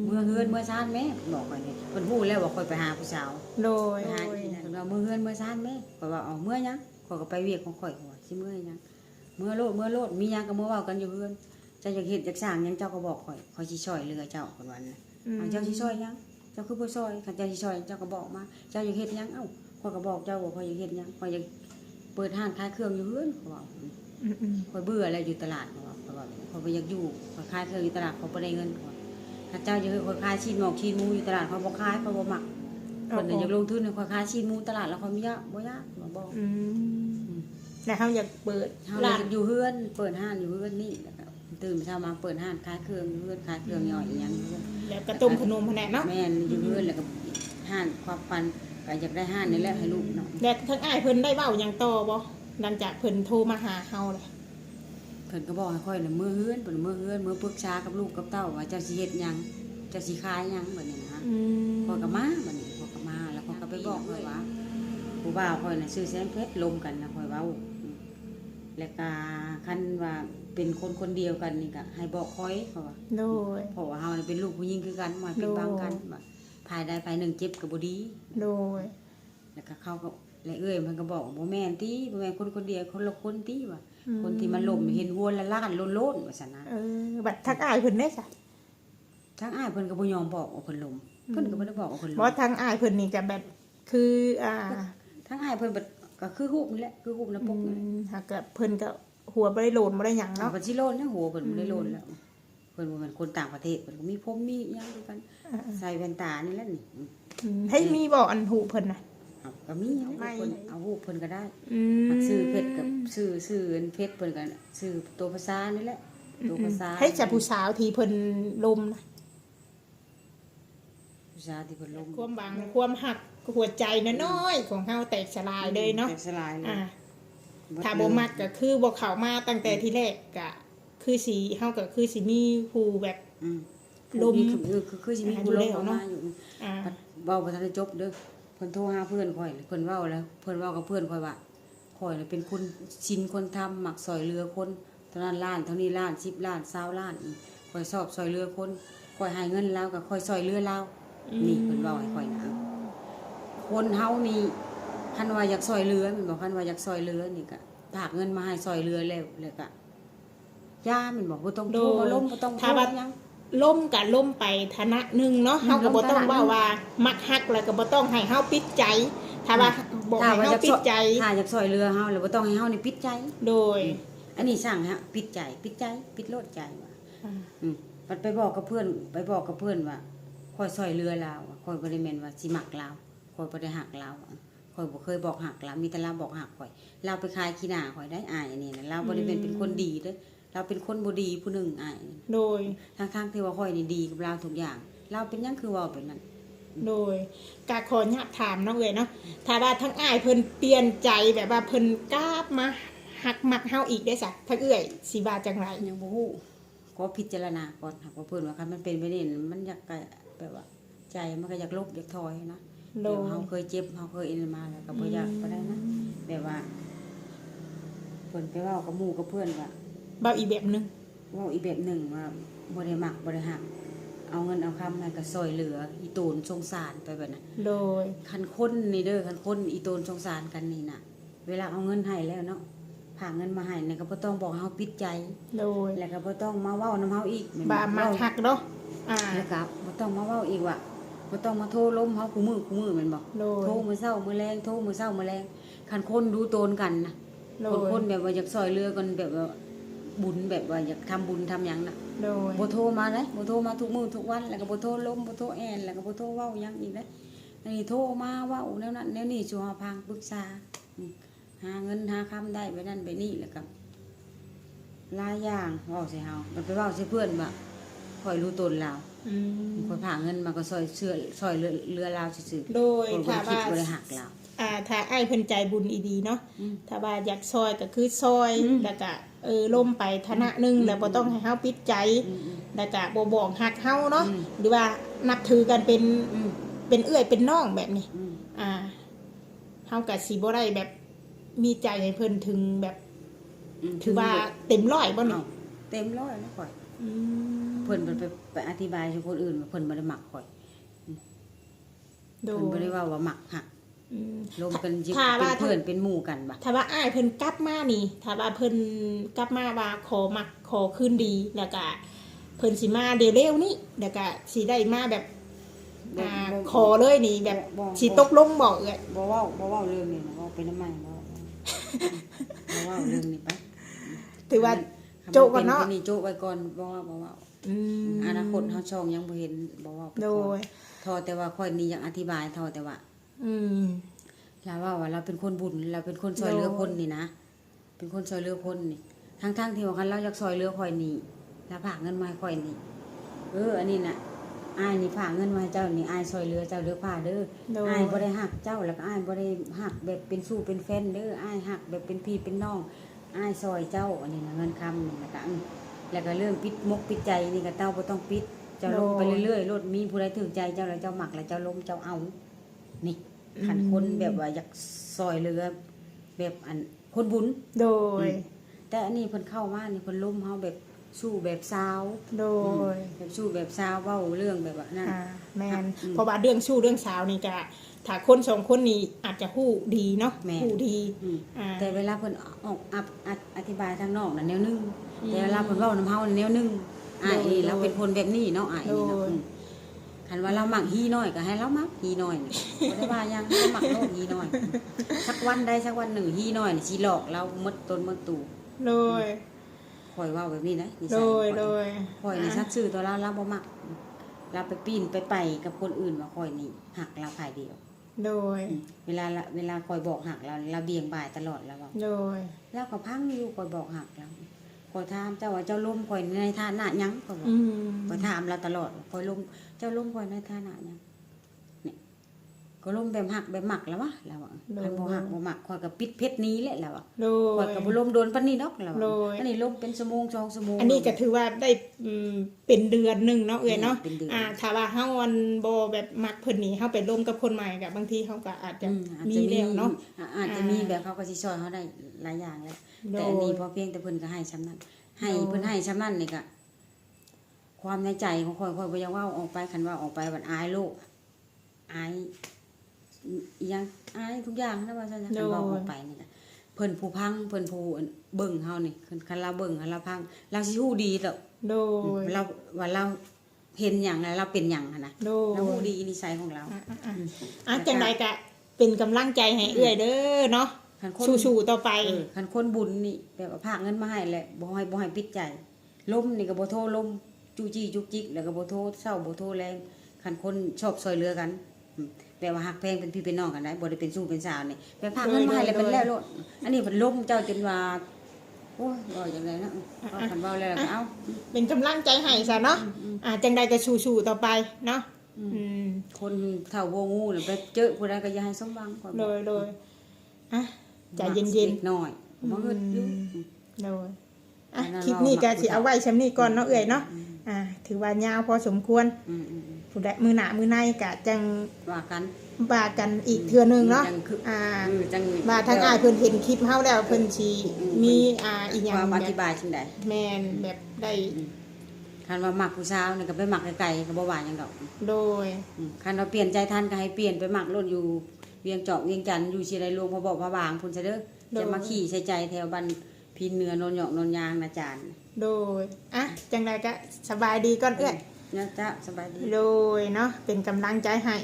เมื่อเฮือนเมื่อซ่านแม่บอกข่อยนี่เพิ่นฮู้แล้วว่าข่อยไปหาผู้สาว โดย ไปหาอีนั่นเพิ่นว่าเมื่อเฮือนเมื่อซ่านแม่ข่อยว่าเมื่อยังข่อยก็ไปเวียกของข่อยว่าสิเมื่อยังเมื่อโลดมีหยังก็เมื่อเว้ากันอยู่เฮือนเจ้าอยากเฮ็ดอยากสร้างหยังเจ้าก็บอกข่อยสิช่วยเหลือเจ้าเพิ่นว่านะเจ้าสิช่วยหยังเจ้าคือบ่ช่วยคันเจ้าสิช่วยเจ้าก็บอกมาเจ้าอยากเฮ็ดหยังข่อยก็บอกเจ้าว่าข่อยอยากเฮ็ดหยังข่อยอยากเปิดร้านขายเครื่องอยู่เฮือนข่อยว่าข่อยเบื่อแล้วอยู่ตลาดข่อยว่าข่อยบ่อยากอยู่ข่อยขายเครื่องอยู่ตลาดข่อยบ่ได้เงินข่อยถ้าเจ้าอยากข่อยขายชิ้นหมอกชิ้นหมูอยู่ตลาดข่อยบ่ขายข่อยบ่มักเพิ่นอยากลงทุนให้ข่อยขายชิ้นหมูตลาดแล้วข่อยบ่ยากข่อยบอก แล้วเฮาอยากเปิด เฮาเลยอยู่เฮือนเปิดห้านอยู่เฮือนนี่แล้วก็ ตื่นเช้ามาเปิดห้านขายเครื่องเพื่อนขายเครื่องย่อยอีหยังเพื่อน แล้วก็ต้มขนมพะแนกเนาะ แม่นอยู่เพื่อนแล้วก็ห้านความปันก็อยากได้ห้านนี่แหละให้ลูกเนาะ แล้วทั้งอ้ายเพิ่นได้เว้าหยังต่อบ่หลังจากเพิ่นโทรมาหาเฮาเลย เพิ่นก็บอกให้ค่อยน่ะมื้อเฮือนเพิ่นมื้อเฮือนมื้อปรึกษากับลูกกับเต้าว่าเจ้าสิเฮ็ดหยังเจ้าสิขายหยังบัดนี้นะ พอยก็มาบัดนี้พอยก็มาแล้วพอยก็ไปบอกค่อยว่าผู้บ่าวค่อยน่ะชื่อแสงเพชรลมกันนะค่อยเว้าแล้วก็คันว่าเป็นคนคนเดียวกันนี่ก็ให้บอกค่อยเขาว่า โดย เพราะว่าเฮานี่เป็นลูกผู้หญิงคือกันมาเป็นบางกันว่าภายใดภายหนึ่งเจ็บก็บ่ดี โดย แล้วก็เขาก็และเอ้ยมันก็บอกว่าบ่แม่นติบ่แม่นคนคนเดียวคนละคนติว่าคนที่มันล้มเห็นหัวละล้านโลนๆว่าซั่นนะ บัดทักอ้ายเพิ่นได้จ้ะ ทางอ้ายเพิ่นก็บ่ยอมบอกว่าเพิ่นล้มเพิ่นก็บ่ได้บอกว่าเพิ่นล้ บ่ ม ทางอ้ายเพิ่นนี่ก็แบบคือทางอ้ายเพิ่นก็คือฮูบนี่แหละคือฮูบหน้าปกนี่แหละ หากกับเพิ่นก็หัวบ่ได้โลนบ่ได้หยัง เนาะ เนาะ เพิ่นสิโลนนะหัวเพิ่นบ่ได้โลนแล้วเพิ่นบ่แม่นคนต่างประเทศเพิ่นก็มีผมมีหยังด้วยกันใส่แว่นตานี่แหละนี่ ให้มีบ่อันหูเพิ่นน่ะ เอาก็มีนะ ไม่ เพิ่นเอาฮูบเพิ่นก็ได้ อื มักซื้อเพชรกับซื้ออันเพชรเพิ่นก็ซื้อตัวภาษานี่แหละตัวภาษา ให้จับผู้สาวที่เพิ่นลมนะ ภาษาที่เพิ่นลง ความบางความหักหัวใจน้อยๆของเฮาแตกสลายเลยเนาะ แตกสลายเลย ถ้าบ่มักก็คือบ่เข้ามาตั้งแต่ที่แรกก็คือสิเฮาก็คือสิมีผู้แบบ อืม ลม คือสิมีผู้ลมออกมาอยู่ อ่า เว้าบ่ทันได้จบเด้อเพิ่นโทรหาเพื่อนข่อยเพิ่นเว้าแล้วเพิ่นเว้ากับเพื่อนข่อยว่าข่อยน่ะเป็นคนชินคนทำมักซอยเรือคนเท่านั้นล้านเท่านี้ล้าน10ล้าน20ล้านข่อยชอบซอยเรือคนข่อยให้เงินแล้วก็ข่อยซอยเรือแล้วนี่เพิ่นเว้าให้ข่อยนะคนเฮานี่คันว่าอยากซอยเรือแม่นบ่คันว่าอยากซอยเรือนี่ก็ฝากเงินมาให้ซอยเรือแล้วก็ย่าแม่นบ่บ่ต้องโทรมาล้มบ่ต้องโทรหยัง ล่มกับล่มไปฐานะหนึ่งเนาะเฮาก็บ่ต้องว่ามักฮักแล้วก็บ่ต้องให้เฮาปิดใจถ้าว่าบอกให้เฮาปิดใจ ถ้าอยากซอยเรือเฮาแล้วบ่ต้องให้เฮานี่ปิดใจ โดย อันนี้สั่งฮะปิดใจปิดโลดใจว่ามันไปบอกกับเพื่อนว่าคอยซอยเรือลาวคอยบ่ได้แม่นว่าสิมักลาวคอยบ่ได้หักลาวคอยบ่เคยบอกหักลาวมีแต่ลาวบอกหักข่อยลาวไปขายขี้หน้าข่อยได้อายอันนี้นะลาวบ่ได้เป็นคนดีเด้อเราเป็นคนบ่ดีผู้หนึงอาย โดย ทั้งๆที่ว่าข่อยนี่ดีกับลาวทุกอย่างลาวเป็นหยังคือเว้าแบบนั้น โดยกาขออนุญาตถามน้องเอ๋ยเนาะถ้าว่าทั้งอ้ายเพิ่นเปลี่ยนใจแบบว่าเพิ่นกล้ามาหักมักเฮาอีกได้ซะทั้งเอ๋ยสิว่าจังไร ยังบ่ฮู้ก็พิจารณาก่อนหากว่าเพิ่นว่าคันมันเป็นไปได้มันอยากแบบว่าใจมันก็อยากลบอยากถอยนะ โด เดี๋ยวย เขาเคยเจ็บเขาเคยอินมาแล้วก็บ่อยากก็ได้นะแบบว่าเพิ่นไปเว้ากับหมู่กับเพื่อนว่า เบาอีกแบบหนึง เว้าอีกแบบหนึ่งว่าบ่ได้มักบ่ได้หักเอาเงินเอาคำให้ก็ซอยเหลืออีโตนสงสารไปแบบนั้น โดย คันคนนี่เด้อคันคนอีโตนสงสารกันนี่น่ะ เวลาเอาเงินให้แล้วเนาะผากเงินมาให้เนี่ยก็บ่ต้องบอกเฮาปิดใจ โดย แล้วก็บ่ต้องมาเว้านำเฮาอีกแม่น บามักหักเนาะแล้วก็บ่ต้องมาเว้าอีกว่าบ่ต้องมาโทรล้มเฮาคู่มือแม่นบ่ โดย โทรมื้อเช้ามื้อแลงโทรมื้อเช้ามื้อแลงคันคนดูโตนกันนะ โด คน ย แบบว่าอยากซอยเรือกันแบบว่าบุญแบบว่าอยากทำบุญทำหยังน่ะ โดย บ่โทรมาเลยบ่โทรมาทุกมื้อทุกวันแล้วก็บ่โทรล้มบ่โทรแอนแล้วก็บ่โทรเว้าหยังอีกเลยอันนี้โทรมาเว้าแนวนั้นแนวนี้สู่เฮาพังปรึกษาหาเงินหาคำได้ไปนั่นไปนี่แล้วก็หลายอย่างเว้าใส่เฮามันไปเว้าใส่เพื่อนว่าข่อยรู้ตนเรา อืม ข่อยผาเงินมาก็ซอยเรือลาวซื่อๆ โดย ข่อยบ่ ถ้า ได้คิด ว่า บ่ได้หักลาว ถ้าอ้ายเพิ่นใจบุญอีดีเนาะ อืม ถ้าว่าอยากซอยก็คือซอย อืม แล้วก็ล่มไปฐานะหนึงแล้วบ่ต้องให้เฮาปิดใจ อืม แล้วก็บ่บอกฮักเฮาเนาะ อืม หรือว่านับถือกันเป็น อืม เป็นเอื้อยเป็นน้องแบบนี้ อืม เฮาก็สิบ่ได้แบบมีใจให้เพิ่นถึงแบบ อืม ถือว่าเต็มร้อยบ่นี่ เอ้าเต็มร้อยแล้วข่อย อืม เพิ่นไปอธิบายให้คนอื่นว่าเพิ่นบ่ได้มักข่อย โด เพิ่นบ่ ย ได้เว้าว่ามักหัก อืม รวมกันจิ ถ้า เป็ ว่า นเพื่อนเป็นหมู่กันบ่ ถ้าว่าอ้ายเพิ่นกลับมานี่ถ้าว่าเพิ่นกลับมาว่าขอมักขอคืนดีแล้วก็เพิ่นสิมาเร็วๆนี้แล้วก็สิได้มาแบบขอเลยนี่แบบสิตกลงบอกเอ้ย บ่เว้าเรื่องนี้นะเว้าเป็นน้ำใหม่บ่เว้าเรื่องนี้ไป ถือว่าโจ๊กก่อนเนาะ ป็นี่โจ๊กไว้ก่อนบ่เว้า อืม อนาคตเฮาช่องยังบ่เห็นบ่เว้าไป โด ก่อน ย ทอแต่ว่าค่อยนี่ยังอธิบายทอแต่ว่า อืม เราว่าเราเป็นคนบุญเราเป็นคนซอยเรือคนนี่นะเป็นคนซอยเรือคนนี่ทั้งๆที่ว่าคันเราอยากซอยเรือค่อยนี่ แล้วฝากเงินมาให้ข่อยนี่อันนี้น่ะอ้ายนี่ฝากเงินมาให้เจ้านี่อ้ายซอยเหลือเจ้าเด้อผ้าเด้อ โดย อ้ายบ่ได้ฮักเจ้าแล้วก็อ้ายบ่ได้ฮักแบบเป็นสู้เป็นแฟนเด้ออ้ายฮักแบบเป็นพี่เป็นน้องอ้ายซอยเจ้าอันนี้น่ะเงินคำนี่แล้วก็แล้วก็เรื่องปิดมกปิดใจนี่ก็เจ้าบ่ต้องปิดเจ้าลงไปเรื่อยๆรถมีผู้ใดถูกใจเจ้าแล้วเจ้ามักแล้วเจ้าล้มเจ้าเอานี่คันคนแบบว่าอยากซอยเหลือแบบอันคนบุญ โดย แต่อันนี้เพิ่นเข้ามานี่เพิ่นล้มเฮาแบบสู้แบบสาว โดย แบบสู้แบบสาวเว้าเรื่องแบบว่านั่น แม่นเพราะว่าเรื่องชู้เรื่องสาวนี่ก็ถ้าคนสองคนนี้อาจจะฮู้ดีเนาะฮู้ดี แต่เวลาเพิ่นออกอธิบายทางนอกน่ะแนวนึงแต่เวลาเพิ่นเว้านำเฮาแนวนึงนี่เราเป็นคนแบบนี้เนาะนี่เนาะคันว่าเรามักฮีน้อยก็ให้เรามักฮีน้อยนี่บ่ได้ว่าหยังเรามักโลกฮีน้อยสักวันใดสักวันหนึ่งฮีน้อยนี่สิหลอกเราหมดต้นหมดตู โดย ข่อยเว้าแบบนี้นะนิ โด สัย ยโดย ข่อยนี่ซัดซื่อตัวเราบ่มักเราไปปีนไปกับคนอื่นว่าข่อยนี่หักเราฝ่ายเดียว โดย เวลาคอยบอกหักเราเบี่ยงบ่ายตลอดแล้วว่า โดย แล้วก็พังอยู่คอยบอกหักเราคอยถามเจ้าว่าเจ้าล้มคอยในฐานะหยังคอยบอกคอยถามเราตลอดคอยล้มเจ้าล้มคอยในฐานะหยังเนี่ยก็ล้มแบบหักแบบหมักแล้ววะแล้วว่าคันบ่หักบ่หมักคอยก็ปิดเพชรนี้แหละแล้วว่า โด คอย ย ก็บ่ล้มโดนปานนี้ดอกแล้ว โด ว่าย อันนี้ล้มเป็นชั่วโมง2ชั่วโมง อันนี้ก็ถือว่าได้เป็นเดือนหนึงเนาะเนาะ เป็นเดือน ถ้าว่าเฮาวันบ่แบบมักเพิ่นนี่เฮาไปร่วมกับคนใหม่ก็บางทีเฮาก็อาจจะมีแล้วเนาะ อาจจะมีแบบเขาก็สิช่วยเขาได้หลายอย่างเลยแต่อันนี้พอเพียงแต่เพิ่นก็ให้ชำนั้นให้เพิ่นให้ชำนั้นนี่ก็ความในใจของข่อยบ่อยากเว้าออกไปคันว่าออกไปบัดอายโลกอายอีหยังอายทุกอย่างนะว่าซั่นคันเว้าออกไปนี่ก็เพิ่นผู้พังเพิ่นผู้เบิ่งเฮานี่คันเราเบิ่งคันเราพังเราสิฮู้ดีดอก โดย เราว่าเราเห็นหยังแล้วเราเป็นหยังหั่นนะ โดย เราฮู้ดีนิสัยของเรา จังไดก็เป็นกำลังใจให้เอื้อยเด้อเนาะ คันคน สู้ๆต่อไป คันคนบุญนี่แบบว่าพากเงินมาให้แหละบ่ให้ปิดใจล้มนี่ก็บ่โทรล้มจูจี้จุกจิกแล้วก็บ่โทรเศร้าบ่โทรแรงคันคนชอบซอยเหลือกันแบบว่าฮักแพงเป็นพี่เป็นน้องกันได้บ่ได้เป็นสู้เป็นสาวนี่แบบพากเงินมาให้แล้วเป็นแล้วโลดอันนี้เพิ่นล้มเจ้าจนว่าโอ้ยบ่จังได๋นะคันเว้าแล้วก็เอา เป็นกำลังใจให้ซะเนาะจังใดก็สู้ๆต่อไปเนาะ คนเฒ่าบ่งูน่ะไปเจอผู้ใดก็อย่าให้สมหวังก่อน โดยใจเย็น เล็กน้อยบ่เฮ็ดอยู่ ๆโดยคลิปนี้ก็สิเอาไว้ชั้นนี้ก่อนเนาะเอื้อยเนาะถือว่ายาวพอสมควรผู้ใดมือหน้ามือในก็จัง ว่ากัน ว่ากันอีกเทื่อนึงเนาะจัง ว่าทางอ้ายเพิ่นเห็นคลิปเฮาแล้วเพิ่นสิมีอีหยัง ความอธิบายจังได๋ แม่นแบบได้ คันว่ามักผู้สาวนี่ก็ไปมักไกลๆก็บ่ว่าหยังดอก โดย คันว่าเปลี่ยนใจทันก็ให้เปลี่ยนไปมักรถอยู่เวียงเจาะเวียงจันทน์อยู่สิได้ลงพอบอกพระบางพุ่นซะเด้อจะมาขี่ใส่ใจแถวบ้านพินเหนือโนนหยอกโนนยางนะจาน โดยจังใดก็สบายดีก่อนเอื้อย นะจ๊ะสบายดี โดยเนาะเป็นกำลังใจให้